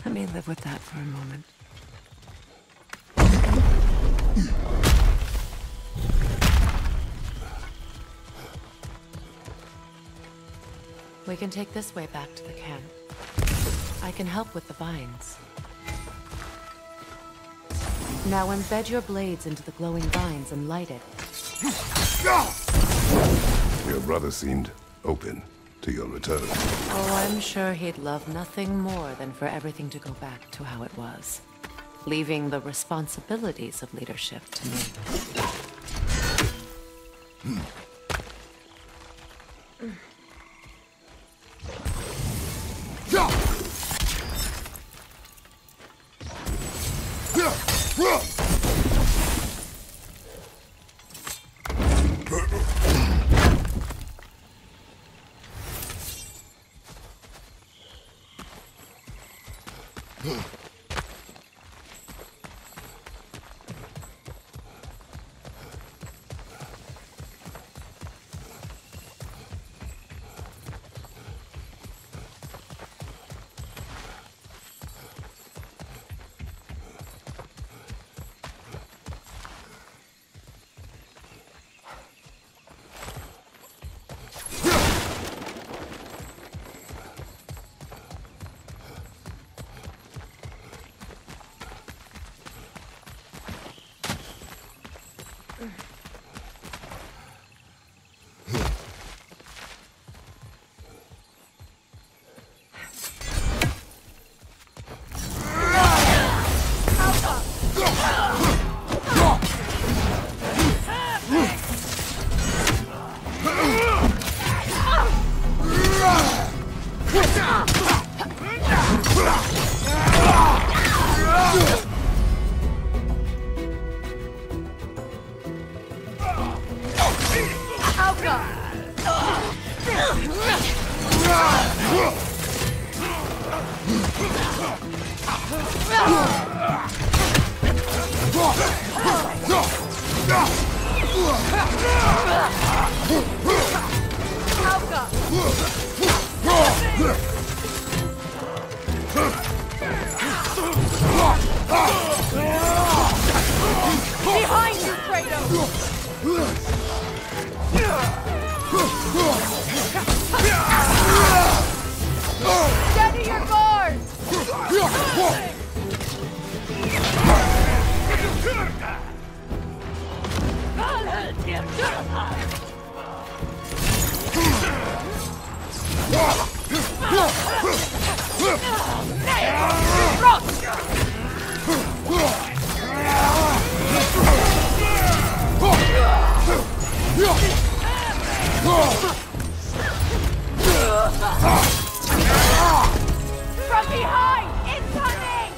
Let me live with that for a moment. We can take this way back to the camp. I can help with the vines. Now embed your blades into the glowing vines and light it. Your brother seemed open to your return. Oh, I'm sure he'd love nothing more than for everything to go back to how it was, leaving the responsibilities of leadership to me. Behind you, Kratos! Steady your guard! From behind! Incoming!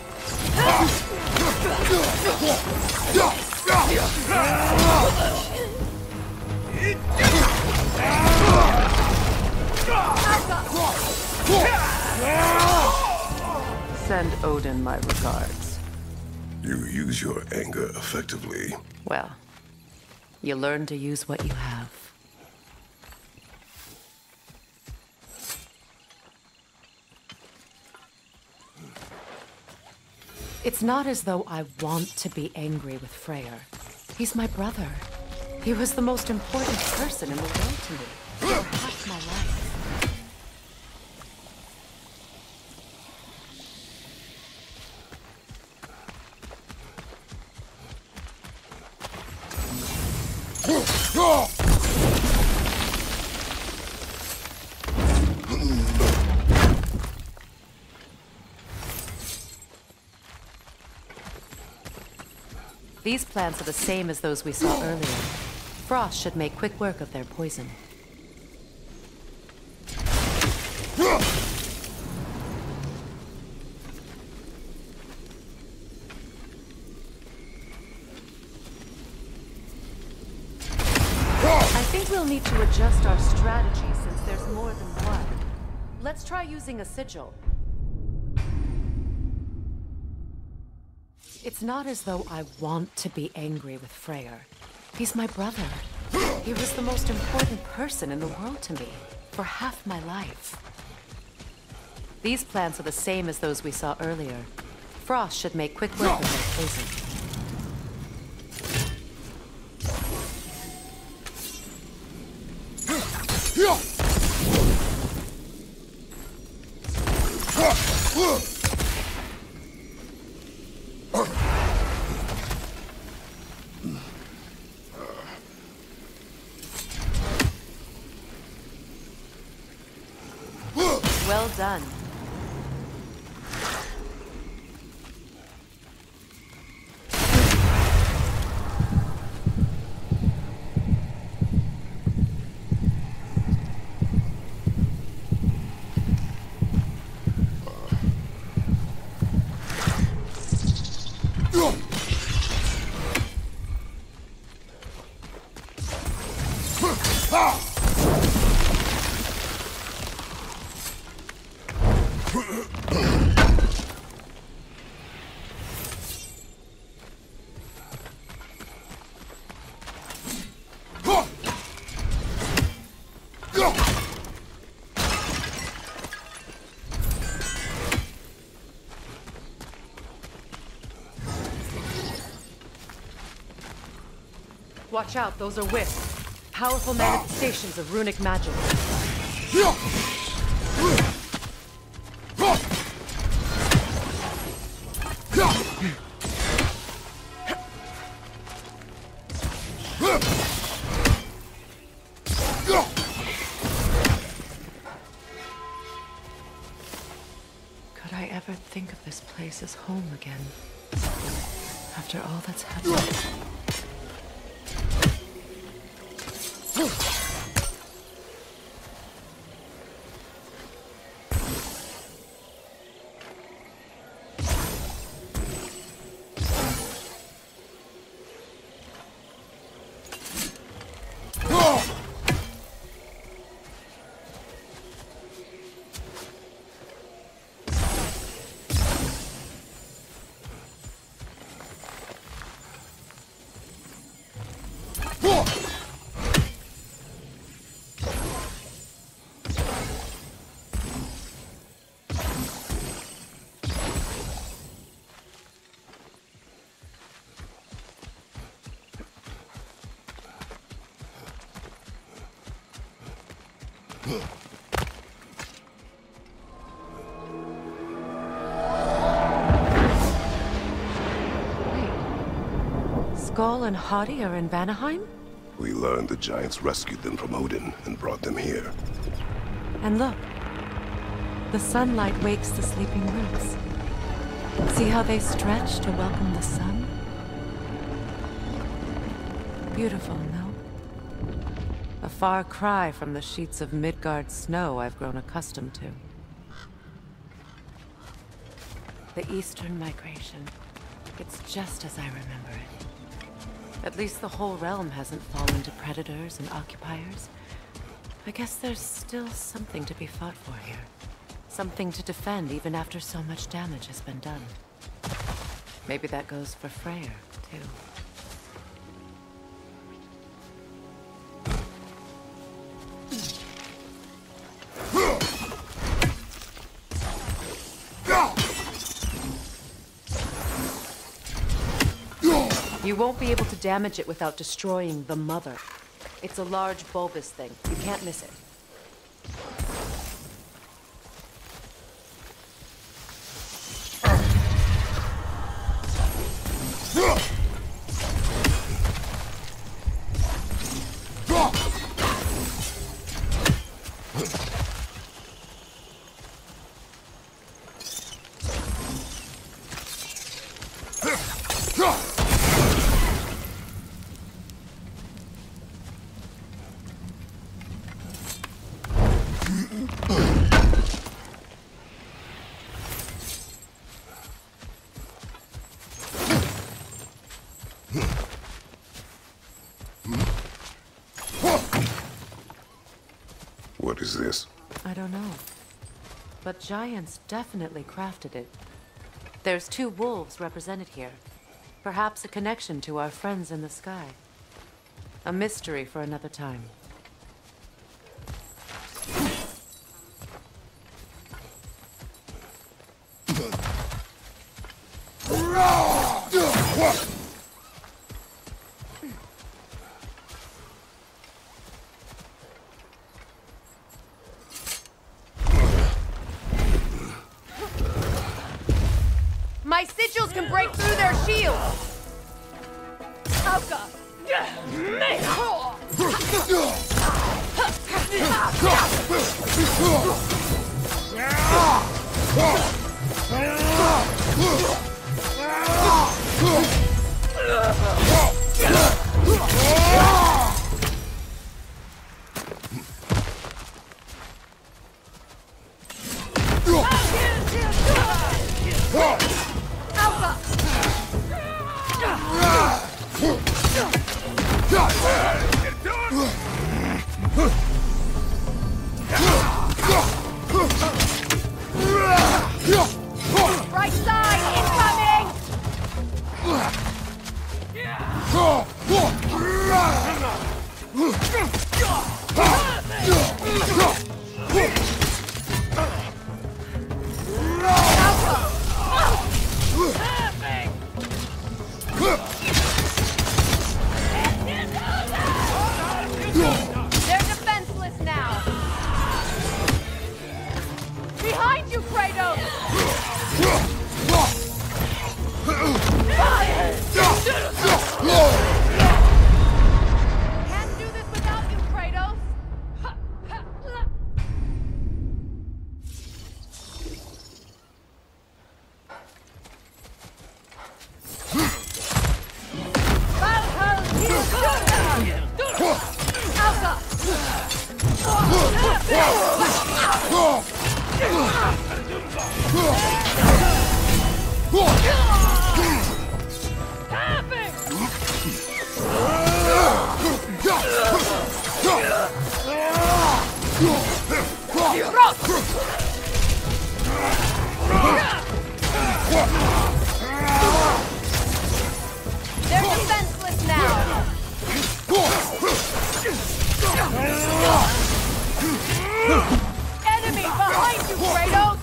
Send Odin my regards. You use your anger effectively. Well, you learn to use what you have. It's not as though I want to be angry with Freyr. He's my brother. He was the most important person in the world to me for half my life. These plants are the same as those we saw earlier. Frost should make quick work of their poison. I think we'll need to adjust our strategy since there's more than one. Let's try using a sigil. It's not as though I want to be angry with Freyr. He's my brother. He was the most important person in the world to me for half my life. These plants are the same as those we saw earlier. Frost should make quick work of their poison. Well done. Watch out, those are wisps. Powerful manifestations of runic magic. Could I ever think of this place as home again? After all that's happened. Skull and Hadi are in Vanaheim? We learned the giants rescued them from Odin and brought them here. And look. The sunlight wakes the sleeping roots. See how they stretch to welcome the sun? Beautiful, no? A far cry from the sheets of Midgard snow I've grown accustomed to. The Eastern migration. It's just as I remember it. At least the whole realm hasn't fallen to predators and occupiers. I guess there's still something to be fought for here. Something to defend even after so much damage has been done. Maybe that goes for Freyr, too. You won't be able to damage it without destroying the mother. It's a large bulbous thing. You can't miss it. What is this? I don't know. But giants definitely crafted it. There's 2 wolves represented here. Perhaps a connection to our friends in the sky. A mystery for another time. My sigils can break through their shields! Alka! Right side, incoming! They're defenseless now! Behind you, Kratos! Can't do this without you, Kratos! Alka! They're defenseless now! Enemy behind you, Kratos!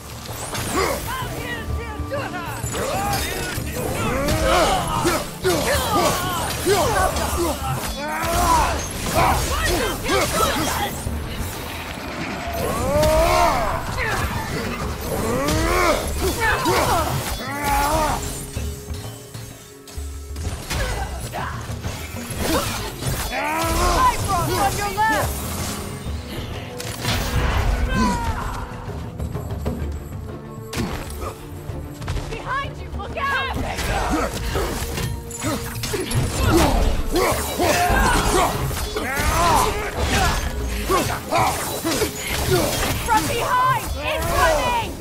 Bifrost on your left! Behind you, look out! From behind! Incoming!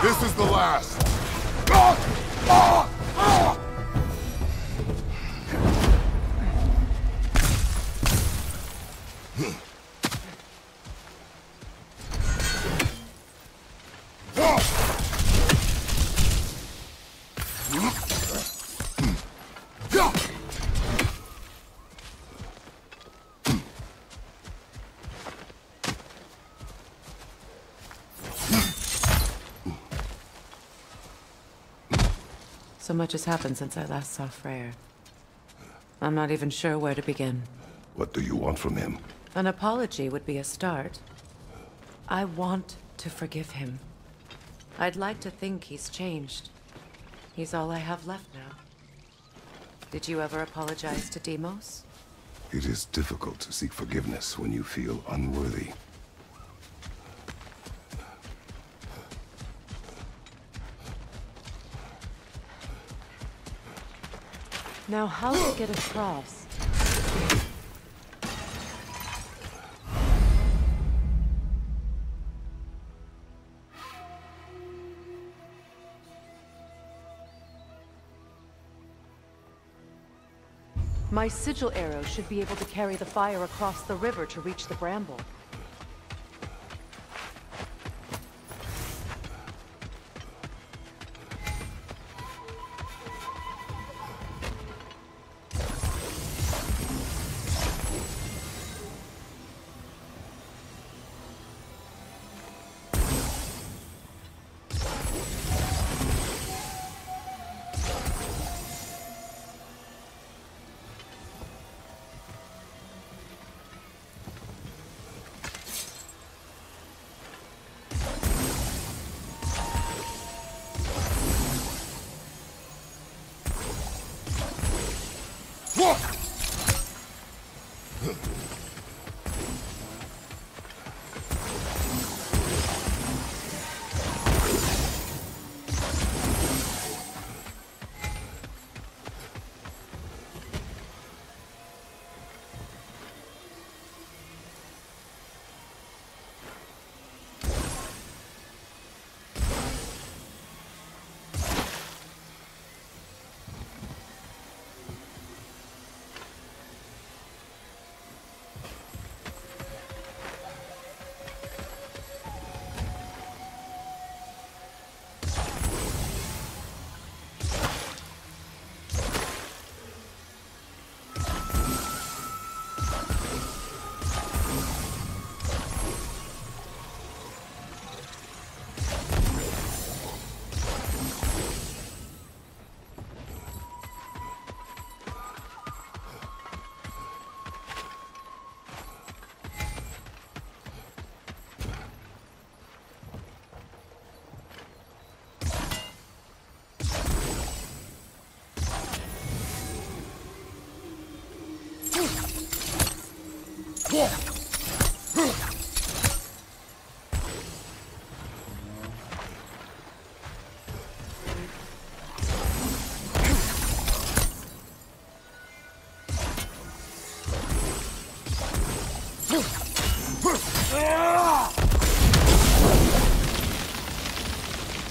This is the last. So much has happened since I last saw Freyr. I'm not even sure where to begin. What do you want from him? An apology would be a start. I want to forgive him. I'd like to think he's changed. He's all I have left now. Did you ever apologize to Deimos? It is difficult to seek forgiveness when you feel unworthy. Now, how to get across? My sigil arrow should be able to carry the fire across the river to reach the bramble.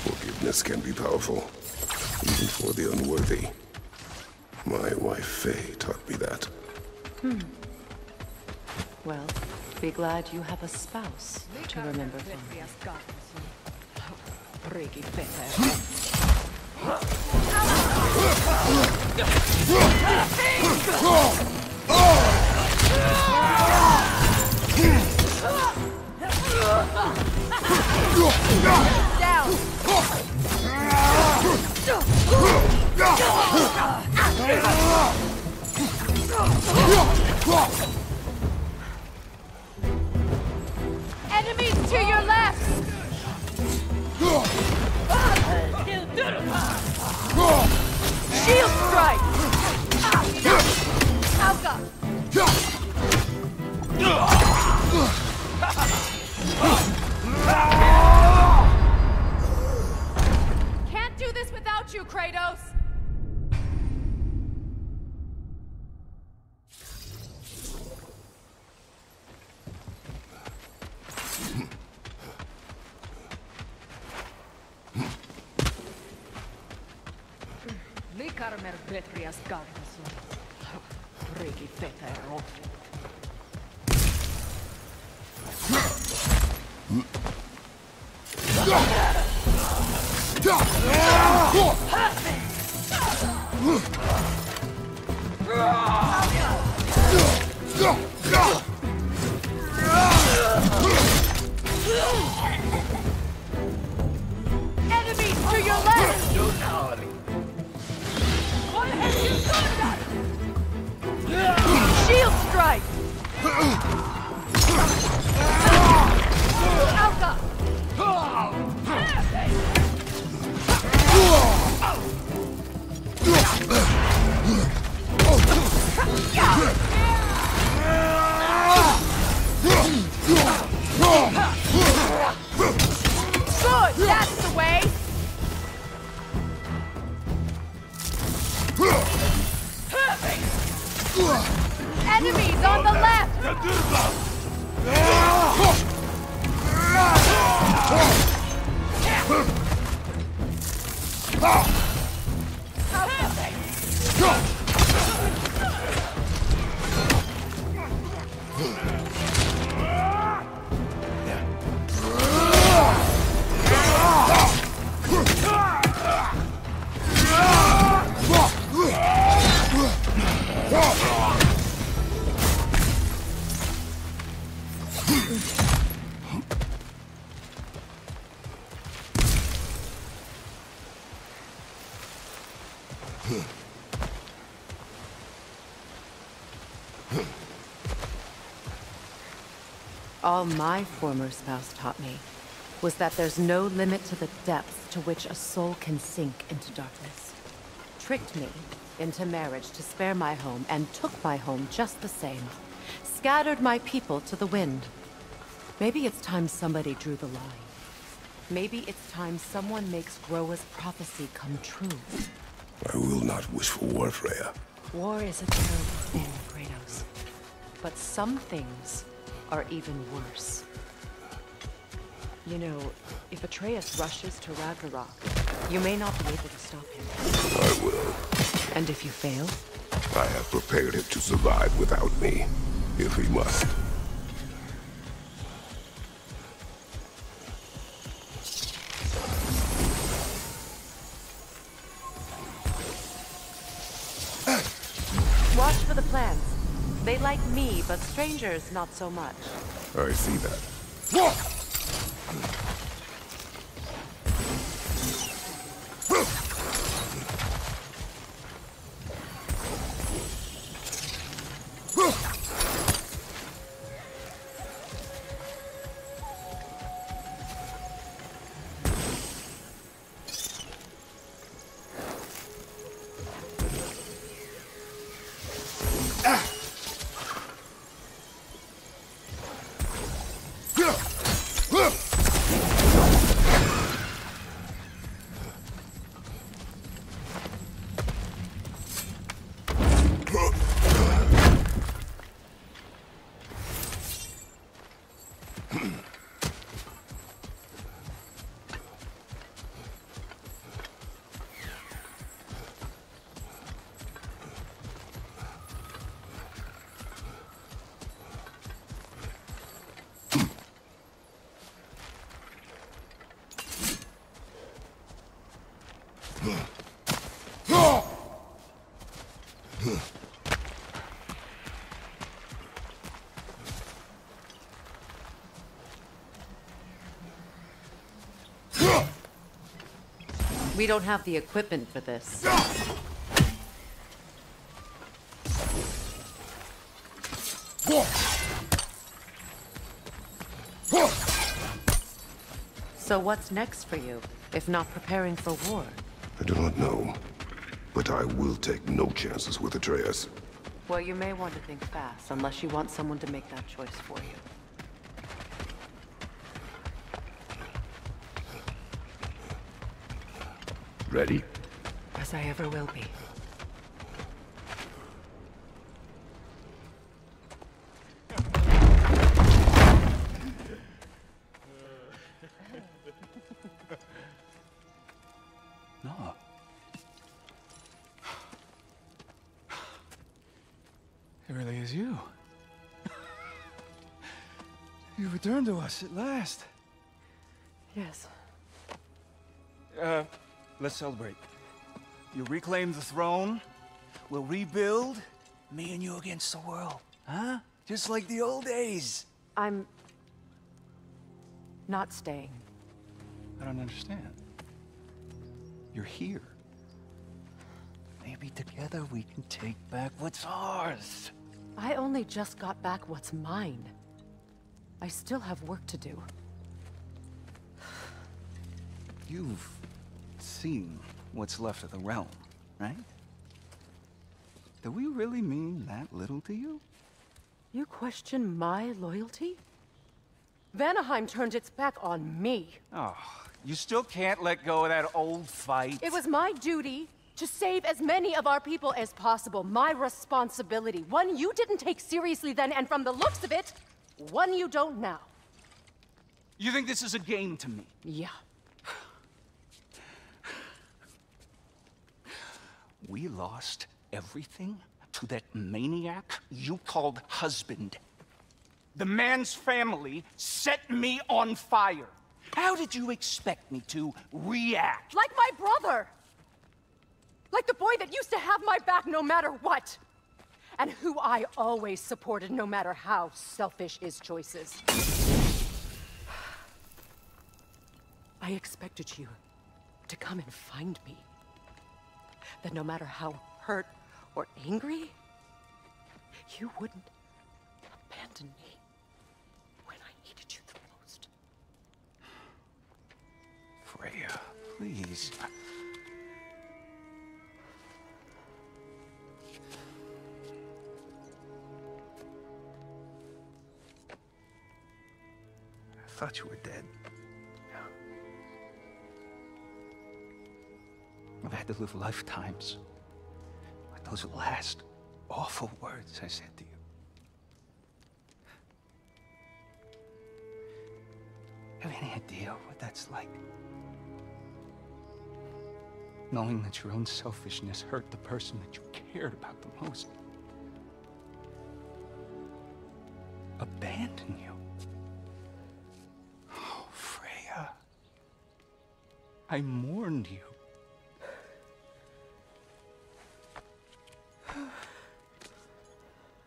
Forgiveness can be powerful, even for the unworthy. My wife Faye taught me that. Well, be glad you have a spouse to remember fondly. Enemies to your left! Shield strike! Alka! Can't do this without you, Kratos! Likarmer vetrias kartasun. Riki fetero. Enemies to your left! Shield strike! Alka! Good, that's the way! Enemies on the left! All my former spouse taught me was that there's no limit to the depths to which a soul can sink into darkness. Tricked me into marriage to spare my home and took my home just the same. scattered my people to the wind. Maybe it's time somebody drew the line. Maybe it's time someone makes Groa's prophecy come true. I will not wish for war, Freya. War is a terrible thing, Kratos. But some things are even worse. You know, if Atreus rushes to Ragnarok, you may not be able to stop him. I will. And if you fail? I have prepared him to survive without me, if he must. Watch for the plants. They like me, but strangers not so much. I see that. We don't have the equipment for this. So what's next for you, if not preparing for war? I do not know, but I will take no chances with Atreus. Well, you may want to think fast, unless you want someone to make that choice for you. Ready? As I ever will be. No. It really is you. You returned to us at last. Yes. Let's celebrate. You reclaim the throne, we'll rebuild, me and you against the world. Huh? Just like the old days. I'm... not staying. I don't understand. You're here. Maybe together we can take back what's ours. I only just got back what's mine. I still have work to do. You've seen what's left of the realm, right? Do we really mean that little to you? You question my loyalty? Vanaheim turned its back on me. Oh, you still can't let go of that old fight. It was my duty to save as many of our people as possible. My responsibility. One you didn't take seriously then, and from the looks of it, one you don't now. You think this is a game to me? Yeah. We lost everything to that maniac you called husband. The man's family set me on fire. How did you expect me to react? Like my brother! Like the boy that used to have my back no matter what! And who I always supported no matter how selfish his choices. I expected you to come and find me. That no matter how hurt or angry, you wouldn't abandon me when I needed you the most. Freya, please. thought you were dead. I've had to live lifetimes with those last awful words I said to you. Have any idea what that's like? Knowing that your own selfishness hurt the person that you cared about the most. Abandon you. Oh, Freya. I mourned you.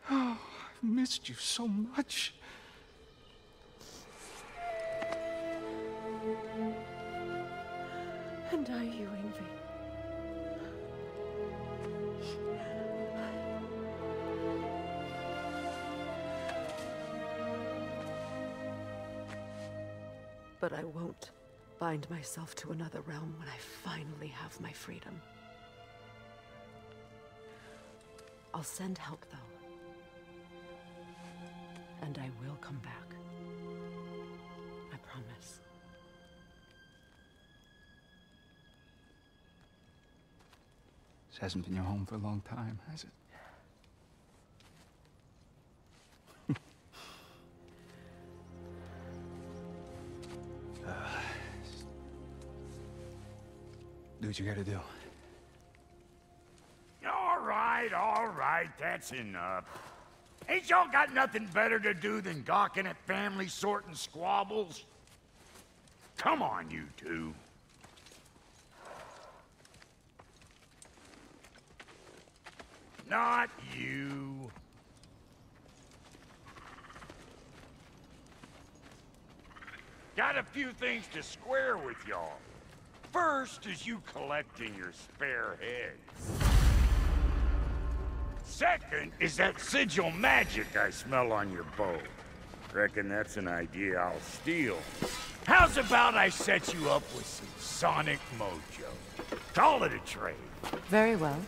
Oh, I've missed you so much. And are you, Ingvi? But I won't bind myself to another realm when I finally have my freedom. I'll send help, though. And I will come back. I promise. This hasn't been your home for a long time, has it? Do what you gotta do. All right, that's enough. Ain't y'all got nothing better to do than gawking at family sorting squabbles? Come on, you two. Not you. Got a few things to square with y'all. First is you collecting your spare heads. Second is that sigil magic I smell on your bow. Reckon that's an idea I'll steal. How's about I set you up with some sonic mojo? Call it a trade. Very well.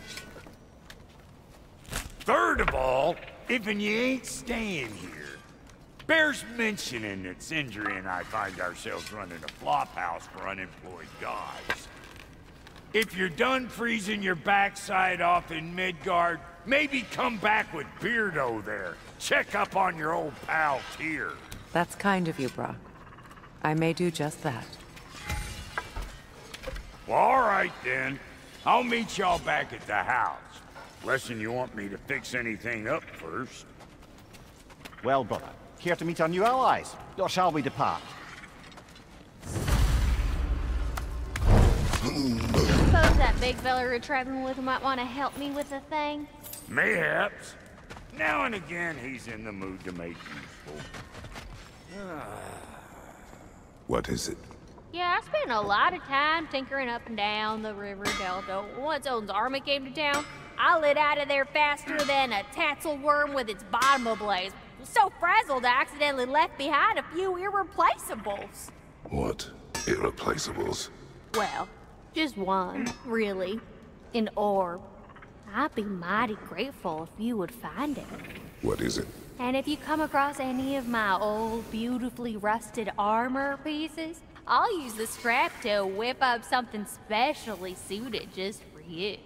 Third of all, if you ain't staying here, bears mentioning that Sindri and I find ourselves running a flop house for unemployed gods. If you're done freezing your backside off in Midgard, maybe come back with Beardo there. Check up on your old pal Tyr. That's kind of you, Brock. I may do just that. Well, all right then. I'll meet y'all back at the house. Lesson you want me to fix anything up first. Well, brother, care to meet our new allies? Or shall we depart? Suppose that big fella you're traveling with might want to help me with a thing? Mayhaps. Now and again, he's in the mood to make useful. What is it? Yeah, I spent a lot of time tinkering up and down the river delta. Once Odin's army came to town, I lit out of there faster than a tassel worm with its bottom ablaze. So frazzled, I accidentally left behind a few irreplaceables. What? Irreplaceables? Well, just one, really. An orb. I'd be mighty grateful if you would find it. What is it? And if you come across any of my old, beautifully rusted armor pieces, I'll use the scrap to whip up something specially suited just for you.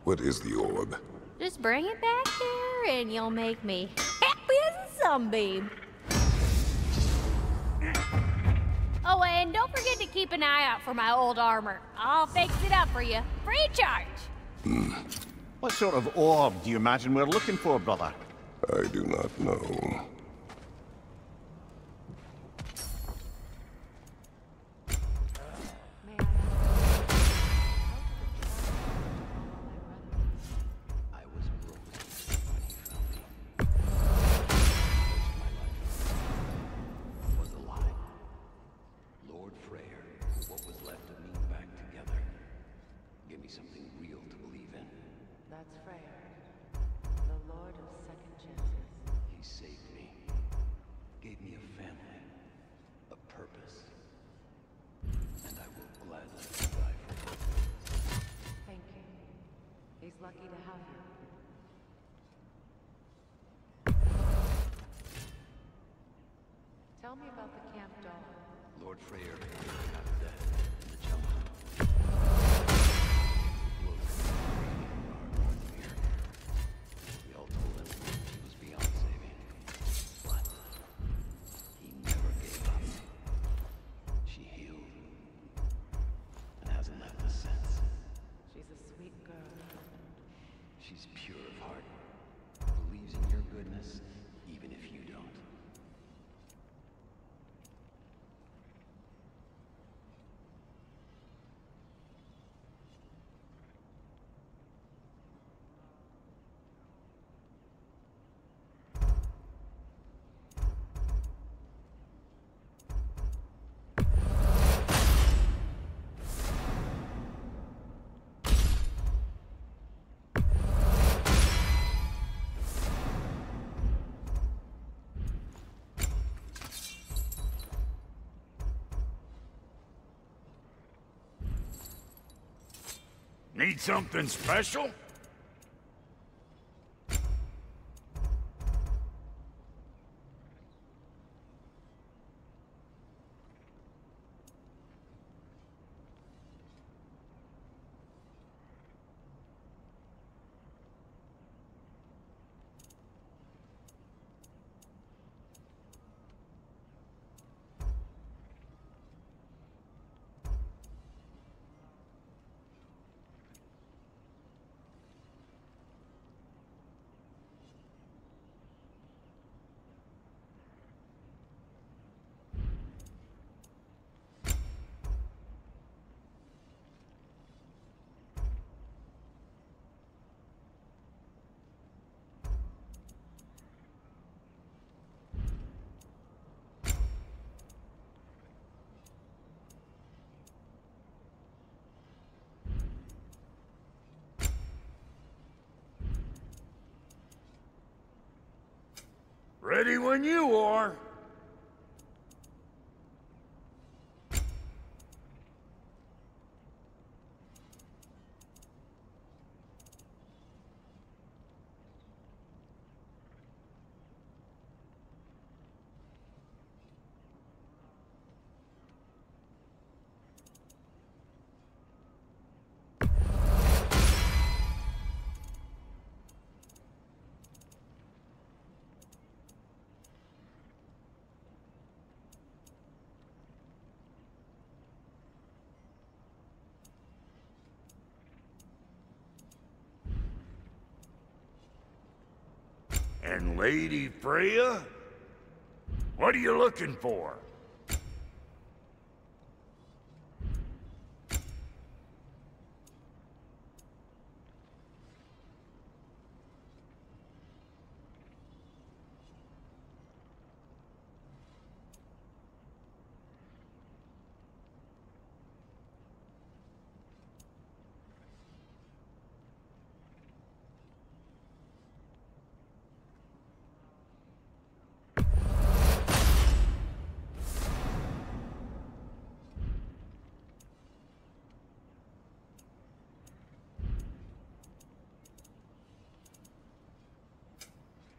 What is the orb? Just bring it back here and you'll make me happy as a sunbeam. Oh, and don't forget to keep an eye out for my old armor. I'll fix it up for you, free charge. What sort of orb do you imagine we're looking for, brother? I do not know. That's Freya, the Lord of Second Chances. He saved me. Tell me about the camp dog. Lord Freyr half dead in the jungle. We all told him he was beyond saving. But he never gave up. She healed. And hasn't left us since. She's a sweet girl. She's pure of heart. Believes in your goodness, even if you don't. Need something special? Ready when you are. And Lady Freya? What are you looking for?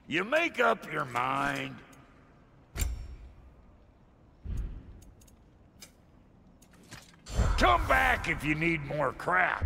You make up your mind. Come back if you need more crap.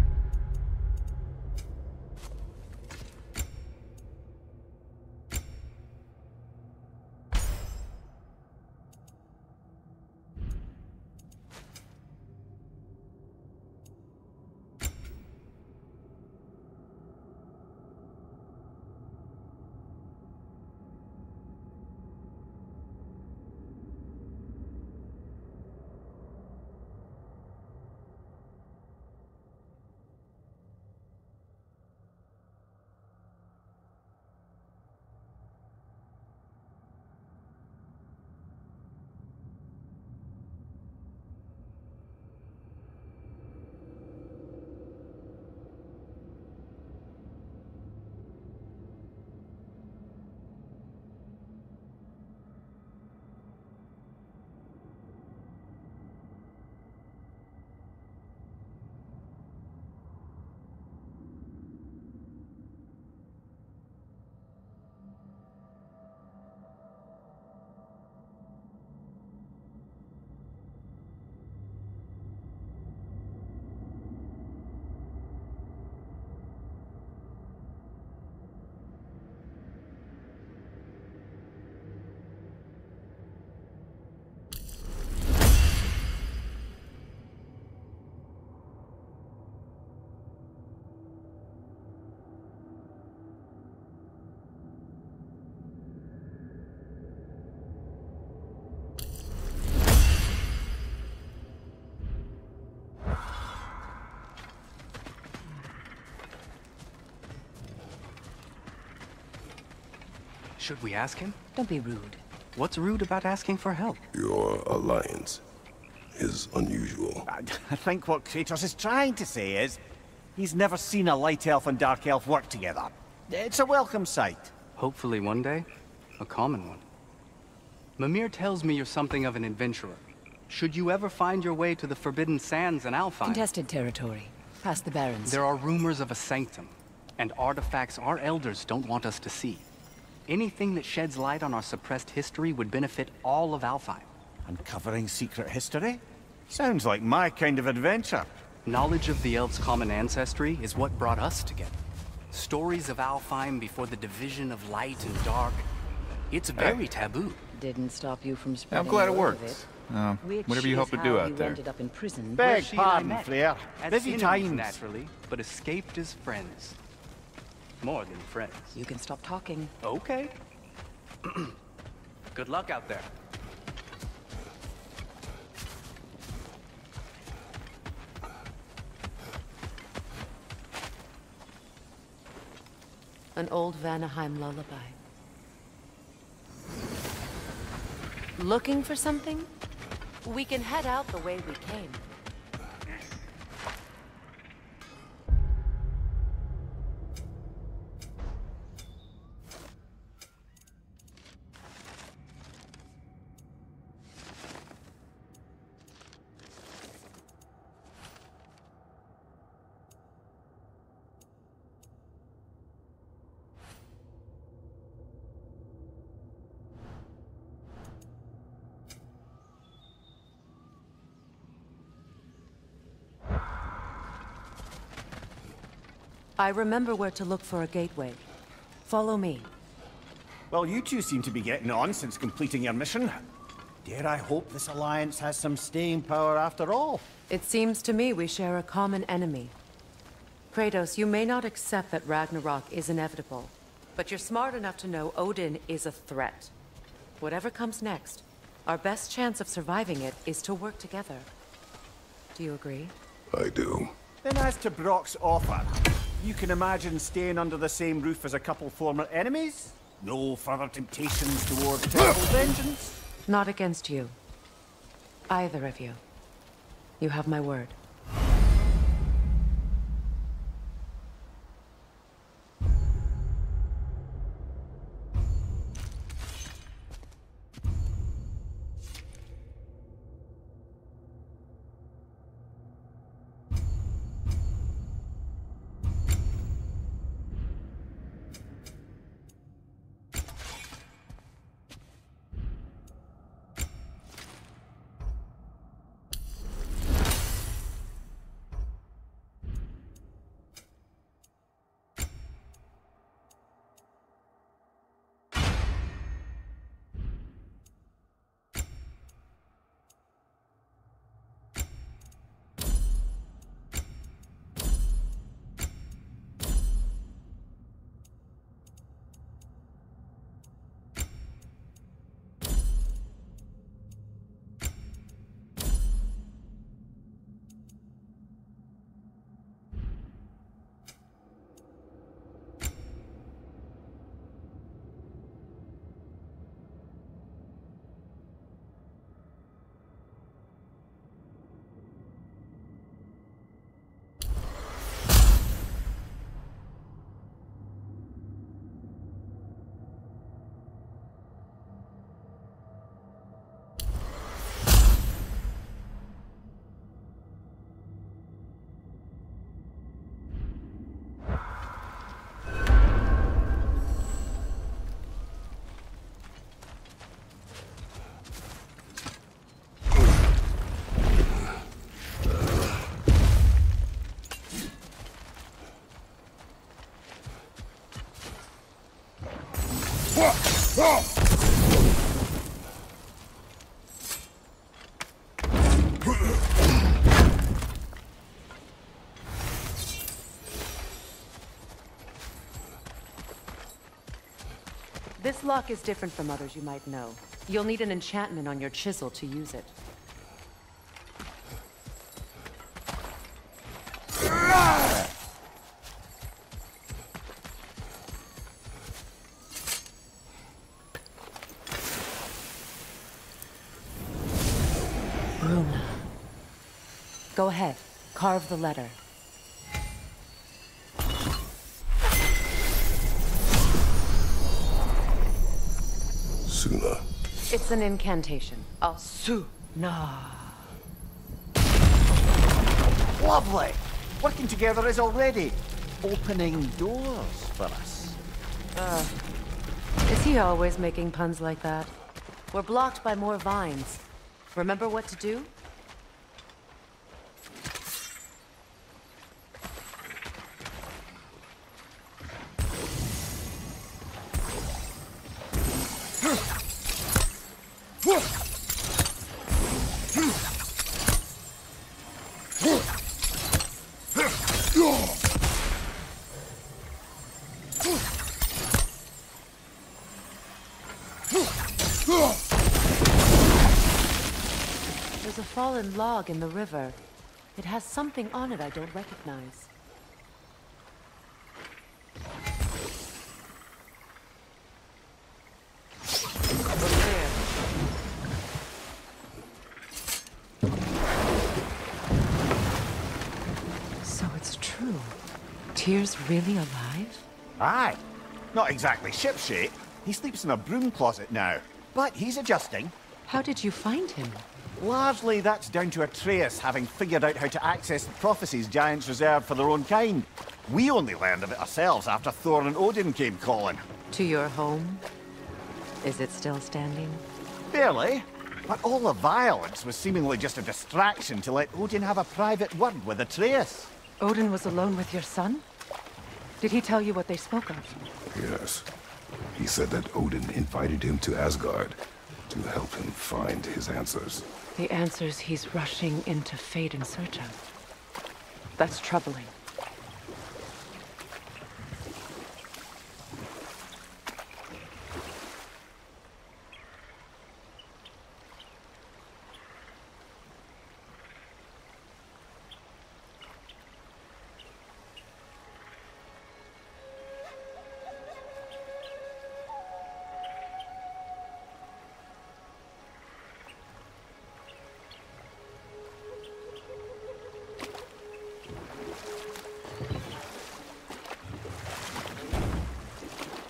Should we ask him? Don't be rude. What's rude about asking for help? Your alliance is unusual. I think what Kratos is trying to say is, he's never seen a light elf and dark elf work together. It's a welcome sight. Hopefully one day, a common one. Mimir tells me you're something of an adventurer. Should you ever find your way to the Forbidden Sands in Alfheim... Contested territory. Past the Barrens. There are rumors of a sanctum, and artifacts our elders don't want us to see. Anything that sheds light on our suppressed history would benefit all of Alfheim. Uncovering secret history? Sounds like my kind of adventure. Knowledge of the elves' common ancestry is what brought us together. Stories of Alfheim before the division of light and dark. It's very taboo. Didn't stop you from spreading I'm glad it word of worked. Which Whatever you is hope to do how out you there. ended up in prison. Beg She and I pardon, met Flair. as Busy enemies, times. naturally, but escaped as friends. More than friends. You can stop talking. Okay. Good luck out there. An old Vanaheim lullaby. Looking for something? We can head out the way we came. I remember where to look for a gateway. Follow me. Well, you two seem to be getting on since completing your mission. Dare I hope this alliance has some staying power after all? It seems to me we share a common enemy. Kratos, you may not accept that Ragnarok is inevitable, but you're smart enough to know Odin is a threat. Whatever comes next, our best chance of surviving it is to work together. Do you agree? I do. Then as to Brock's offer, you can imagine staying under the same roof as a couple former enemies? No further temptations towards terrible vengeance? Not against you. Either of you. You have my word. This lock is different from others you might know. You'll need an enchantment on your chisel to use it. Bruna. Go ahead. Carve the letter. Suna. It's an incantation. Suna. Lovely! Working together is already opening doors for us. Is he always making puns like that? We're blocked by more vines. Remember what to do? There's a fallen log in the river. It has something on it I don't recognize. We're clear. So it's true. Tyr's really alive? Aye. Not exactly shipshape. He sleeps in a broom closet now. But he's adjusting. How did you find him? Largely that's down to Atreus having figured out how to access the prophecies giants reserved for their own kind. We only learned of it ourselves after Thor and Odin came calling. To your home? Is it still standing? Barely. But all the violence was seemingly just a distraction to let Odin have a private word with Atreus. Odin was alone with your son? Did he tell you what they spoke of? Yes. He said that Odin invited him to Asgard to help him find his answers. The answers he's rushing into fate in search of. That's troubling.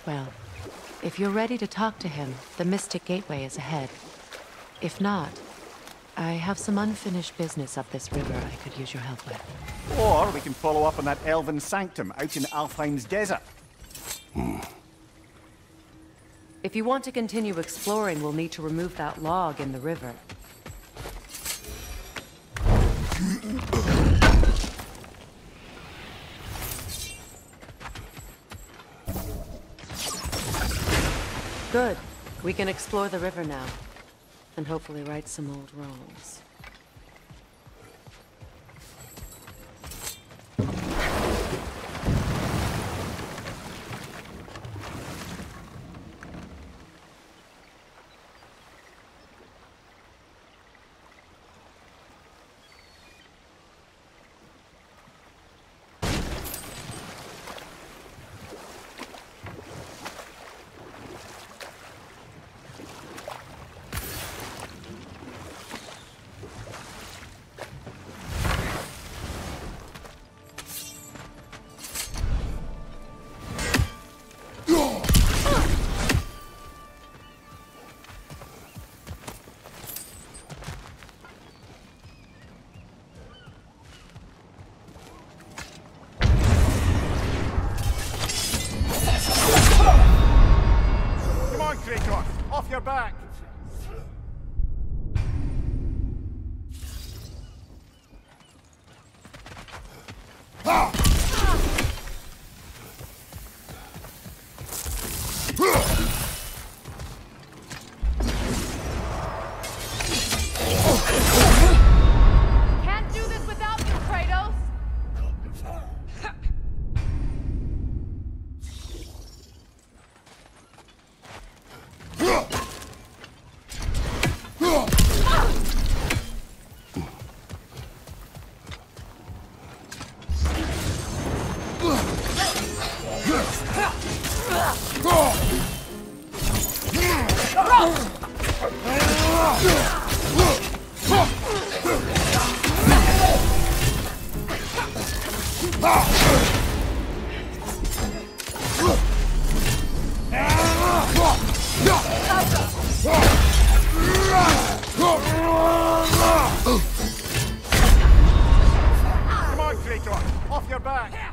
Well, if you're ready to talk to him, the Mystic Gateway is ahead. If not, I have some unfinished business up this river I could use your help with. Or we can follow up on that elven sanctum out in Alfheim's desert. If you want to continue exploring, we'll need to remove that log in the river. Good. We can explore the river now. And hopefully right some old wrongs. Off your back! Can't do this without you, Kratos! Come on, Kratos! Off your back!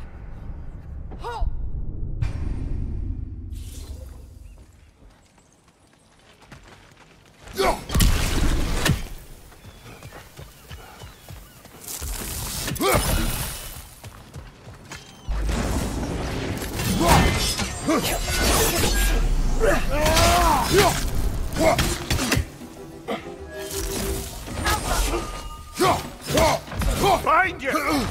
Find you!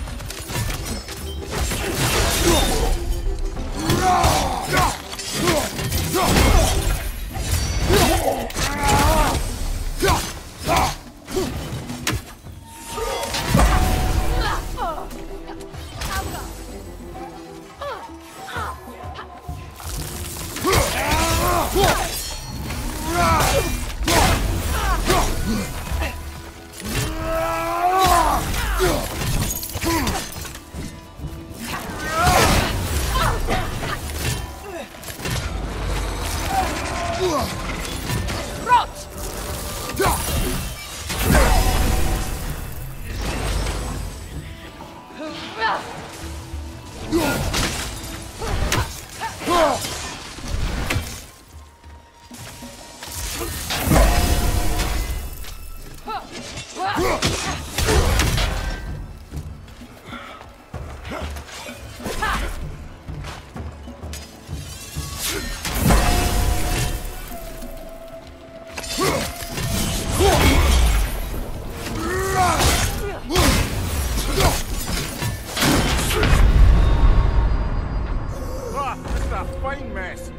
Fine mess.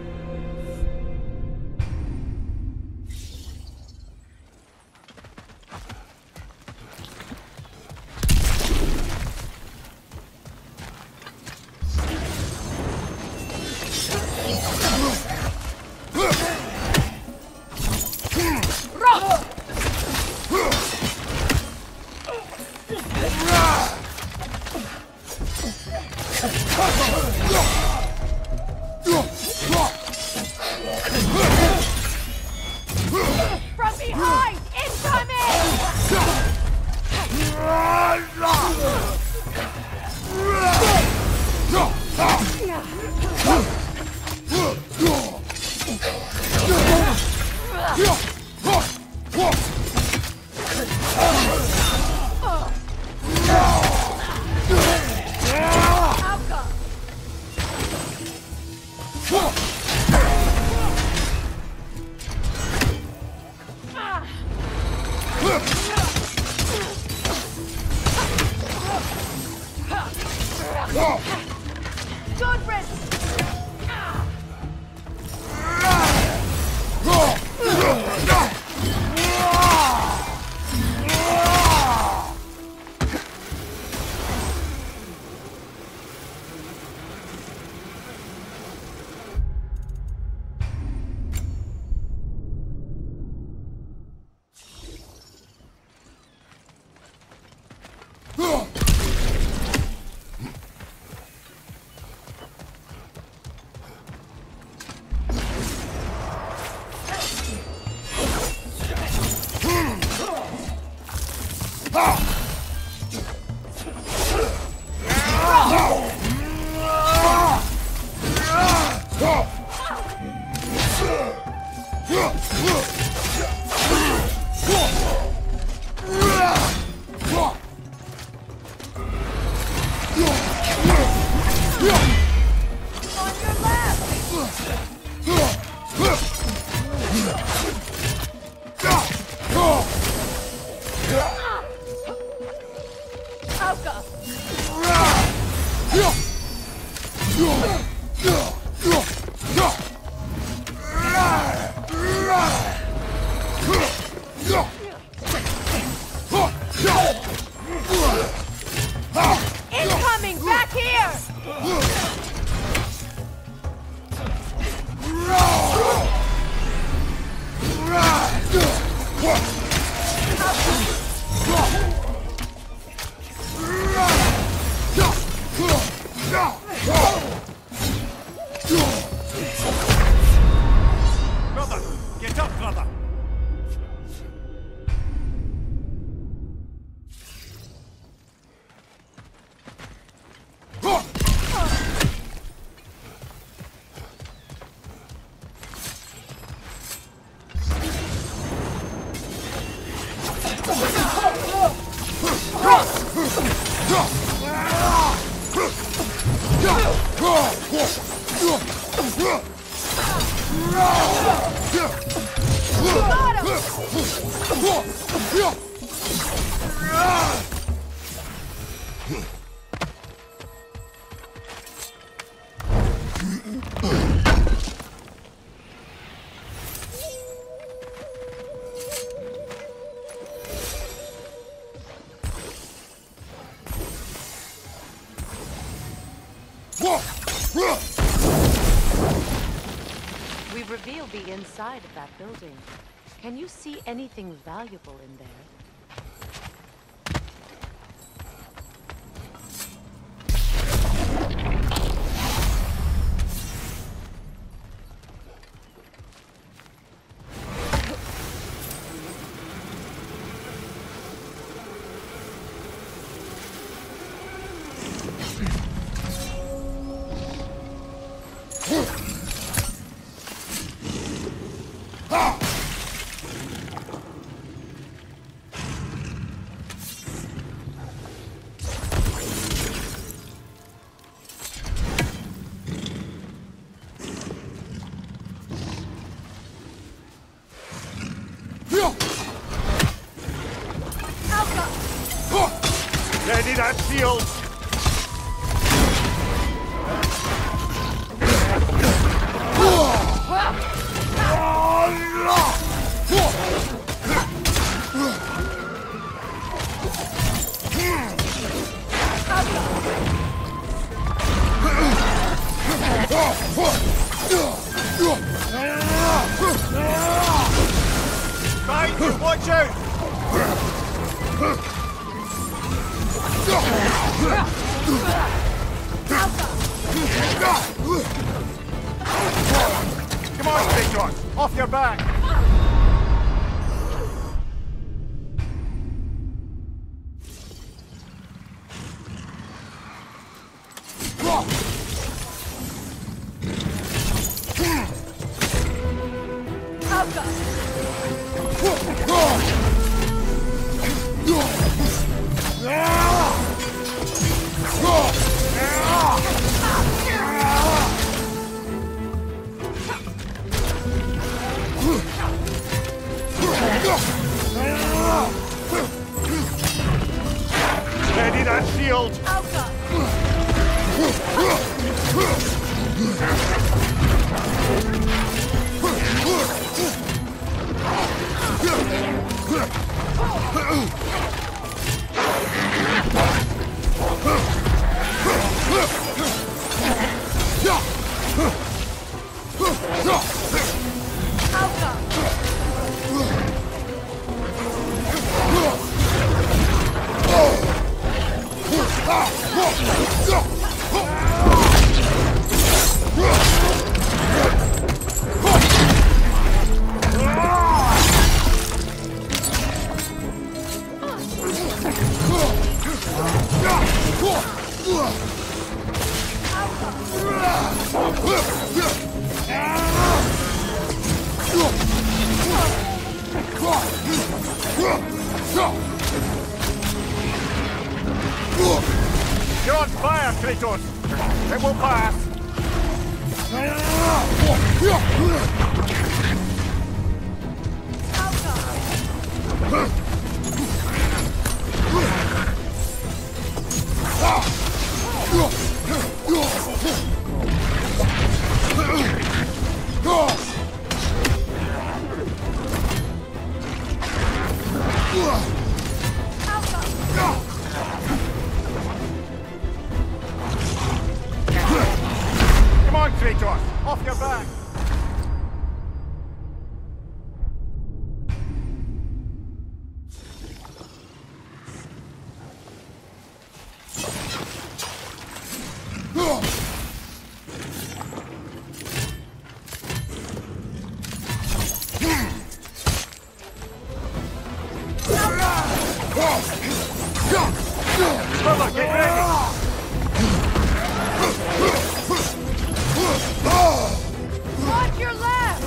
From behind! Good riddance! We revealed the inside of that building. Can you see anything valuable in there? Ready that shield! Mate, watch out! Come on, Big John! Off your back! Ready that shield! You're on fire, Kratos! It will pass! Come on, Kratos! Off your back! Brother, get ready! Watch your left!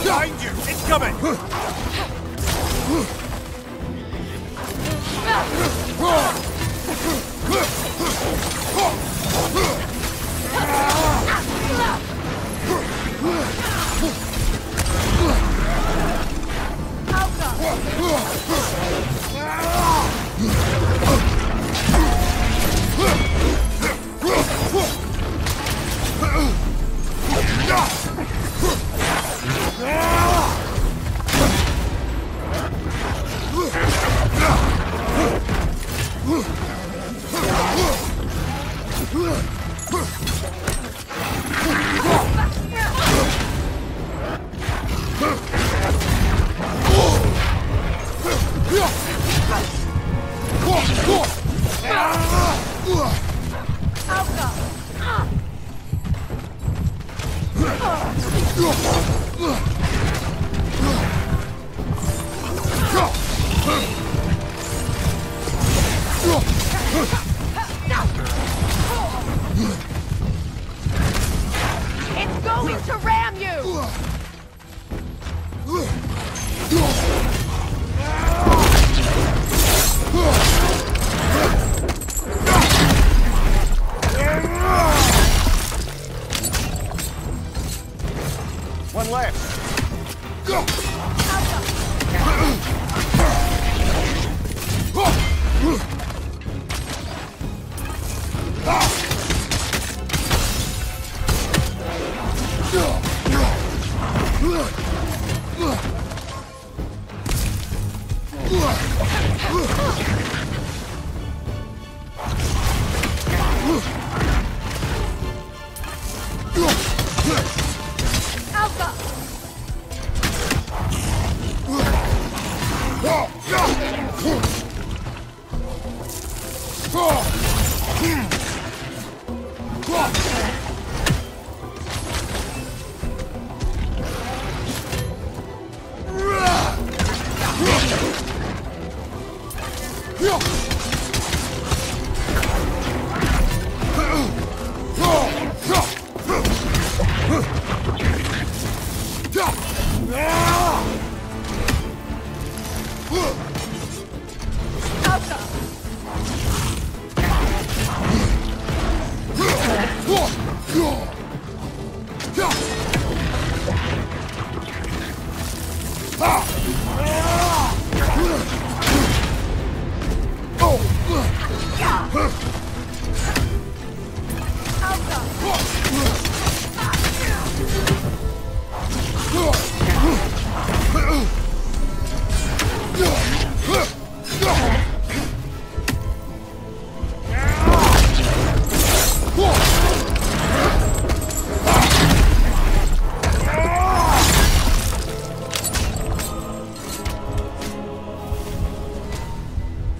Behind you! It's coming! It's going to ram you! One left.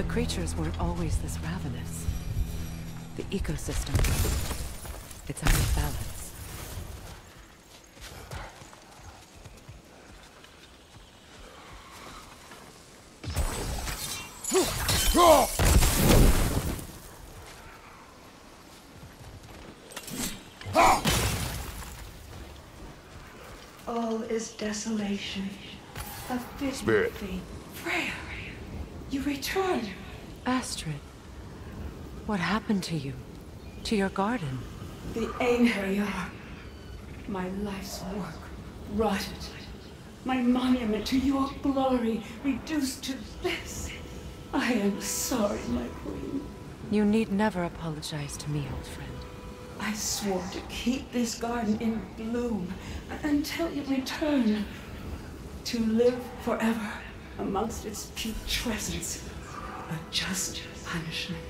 Creatures weren't always this ravenous. The ecosystem, it's out of balance. All is desolation. A bitter Spirit. fate. Freya, you return. Astrid, what happened to you? To your garden? The Einherjar. My life's work rotted. My monument to your glory reduced to this. I am sorry, my queen. You need never apologize to me, old friend. I swore to keep this garden in bloom until you return. To live forever amongst its putrescence. A just punishment.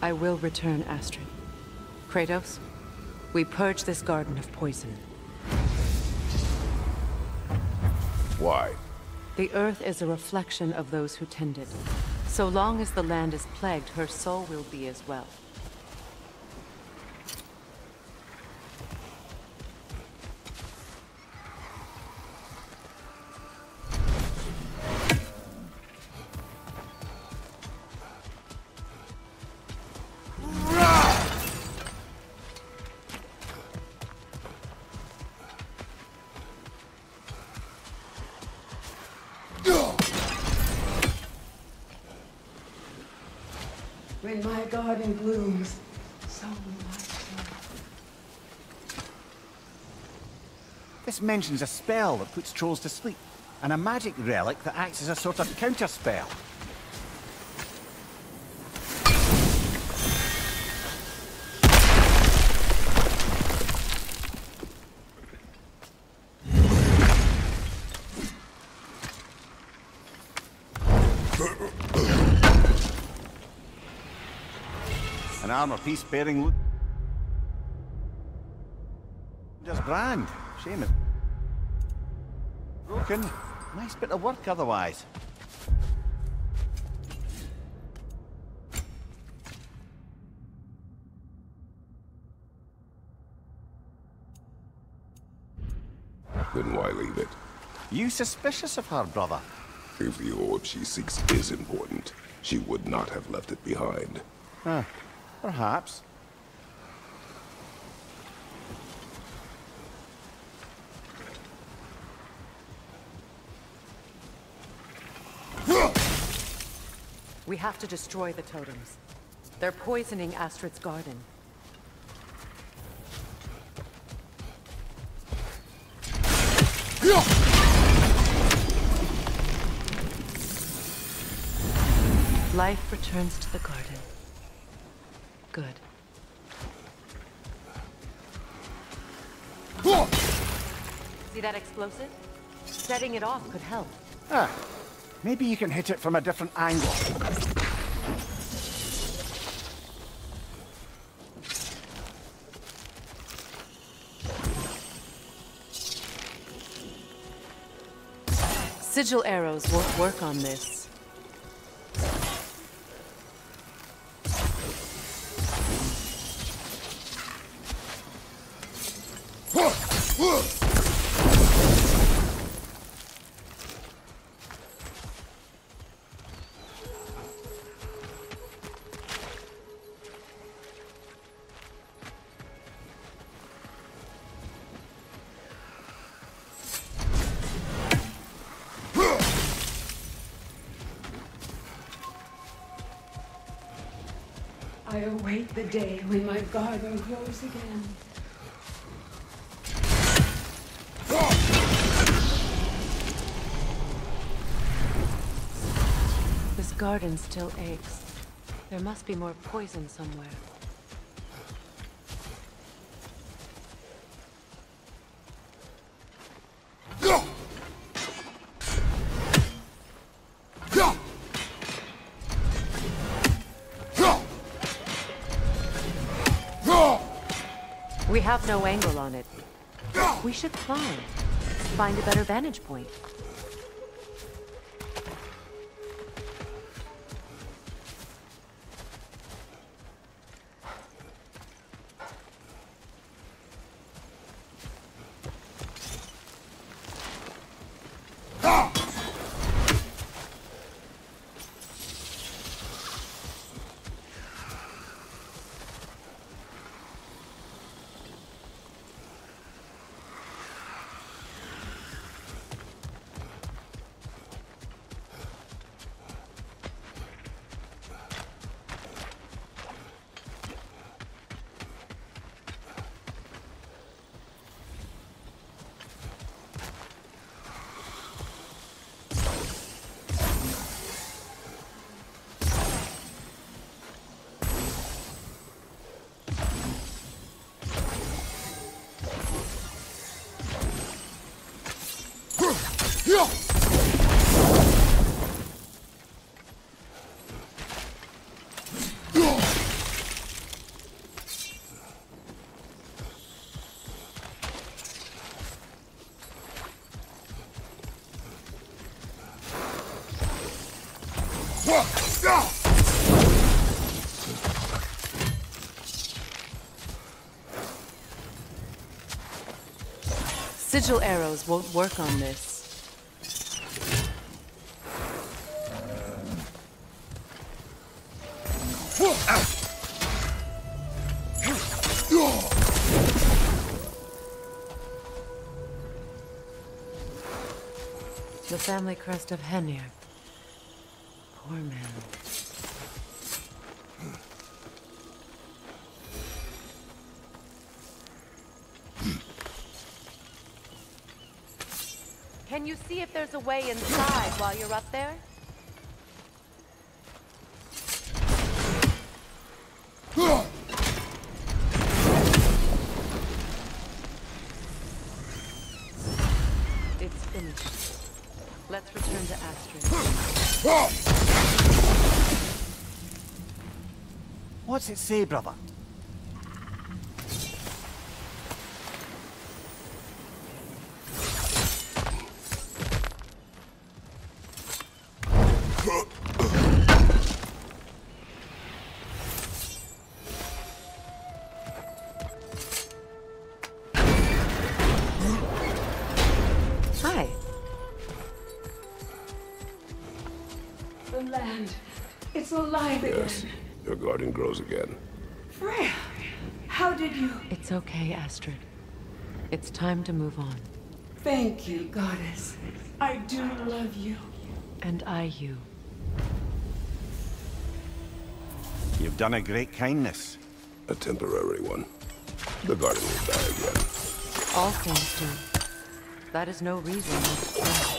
I will return, Astrid. Kratos, we purge this garden of poison. Why? The earth is a reflection of those who tend it. So long as the land is plagued, her soul will be as well. When my garden blooms, so will my soul. This mentions a spell that puts trolls to sleep, and a magic relic that acts as a sort of counter-spell. An armor piece bearing just grand. Shame it. Broken. Nice bit of work otherwise. then why leave it? You suspicious of her, brother? If the orb she seeks is important, she would not have left it behind. Perhaps. We have to destroy the totems. They're poisoning Astrid's garden. Life returns to the garden. Good. See that explosive? Setting it off could help. Maybe you can hit it from a different angle. Sigil arrows won't work on this. I await the day when my garden grows again. This garden still aches. There must be more poison somewhere. We have no angle on it. We should climb. Find a better vantage point. Sigil arrows won't work on this. The family crest of Henir. Poor man. Can you see if there's a way inside while you're up there? It's finished. Let's return to Astrid. What's it say, brother? feels alive Yes, again. your garden grows again. Freya, how did you... It's okay, Astrid. It's time to move on. Thank you, Goddess. I do love you. And I you. You've done a great kindness. A temporary one. The garden will die again. All things do. That is no reason not to try.